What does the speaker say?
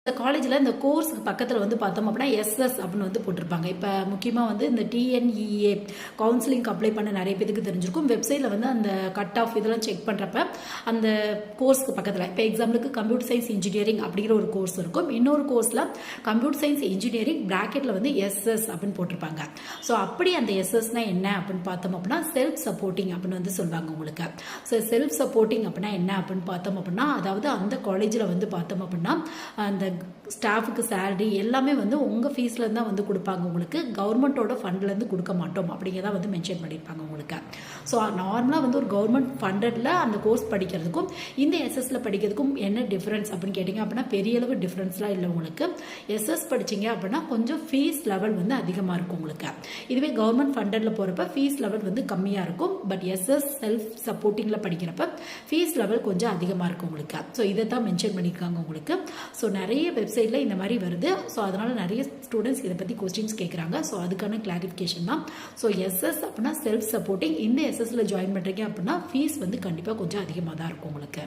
இந்த காலேஜில் இந்த கோர்ஸுக்கு பக்கத்தில் வந்து பார்த்தோம் அப்படின்னா எஸ்எஸ் அப்படின்னு வந்து போட்டிருப்பாங்க. இப்போ முக்கியமாக வந்து இந்த டிஎன்இஏ கவுன்சிலிங்க்கு அப்ளை பண்ண நிறைய பேருக்கு தெரிஞ்சிருக்கும். வெப்சைட்டில் வந்து அந்த கட் ஆஃப் இதெல்லாம் செக் பண்ணுறப்ப அந்த கோர்ஸ்க்கு பக்கத்தில் இப்போ எக்ஸாம்பிளுக்கு கம்ப்யூட்டர் சயின்ஸ் இன்ஜினியரிங் அப்படிங்கிற ஒரு கோர்ஸ் இருக்கும். இன்னொரு கோர்ஸில் கம்ப்யூட்டர் சயின்ஸ் இன்ஜினியரிங் பிராக்கெட்டில் வந்து எஸ்எஸ் அப்படின்னு போட்டிருப்பாங்க. ஸோ அப்படி அந்த எஸ்எஸ்னா என்ன அப்படின்னு பார்த்தோம் அப்படின்னா செல்ஃப் சப்போர்ட்டிங் அப்படின்னு வந்து சொல்லுவாங்க உங்களுக்கு. ஸோ செல்ஃப் சப்போர்ட்டிங் அப்படின்னா என்ன அப்படின்னு பார்த்தோம் அப்படின்னா, அதாவது அந்த காலேஜில் வந்து பார்த்தோம் அப்படின்னா அந்த ஸ்டாஃபுக்கு சேலரி எல்லாமே வந்து உங்கள் ஃபீஸ்லேருந்து தான் வந்து கொடுப்பாங்க. உங்களுக்கு கவர்மெண்ட்டோட ஃபண்ட்லேருந்து கொடுக்க மாட்டோம் அப்படிங்கிறத வந்து மென்ஷன் பண்ணியிருப்பாங்க உங்களுக்கு. ஸோ நார்மலாக வந்து ஒரு கவர்மெண்ட் ஃபண்டடில் அந்த கோர்ஸ் படிக்கிறதுக்கும் இந்த எஸ்எஸ்ல படிக்கிறதுக்கும் என்ன டிஃப்ரென்ஸ் அப்படின்னு கேட்டிங்க அப்படின்னா பெரிய அளவு டிஃப்ரென்ஸ்லாம் இல்லை உங்களுக்கு. எஸ்எஸ் படிச்சிங்க அப்படின்னா கொஞ்சம் ஃபீஸ் லெவல் வந்து அதிகமாக இருக்கும் உங்களுக்கு. இதுவே கவர்மெண்ட் ஃபண்டடில் போகிறப்ப ஃபீஸ் லெவல் வந்து கம்மியாக இருக்கும். பட் எஸ்எஸ் செல்ஃப் சப்போர்ட்டிங்கில் படிக்கிறப்ப ஃபீஸ் லெவல் கொஞ்சம் அதிகமாக இருக்கும் உங்களுக்கு. ஸோ இதை தான் மென்ஷன் பண்ணியிருக்காங்க உங்களுக்கு. ஸோ நிறைய வெப்சைட்டில் இந்த மாதிரி வருது. ஸோ அதனால் நிறைய ஸ்டூடெண்ட்ஸ் இதை பற்றி கொஸ்டின்ஸ் கேட்குறாங்க. ஸோ அதுக்கான கிளாரிஃபிகேஷன் தான். ஸோ எஸ்எஸ் அப்படின்னா செல்ஃப் சப்போர்ட்டிங். இந்த எஸ்எஸ்ல ஜாயின் பண்ணுறீங்க அப்படின்னா ஃபீஸ் வந்து கண்டிப்பாக கொஞ்சம் அதிகமாக தான் இருக்கும் உங்களுக்கு.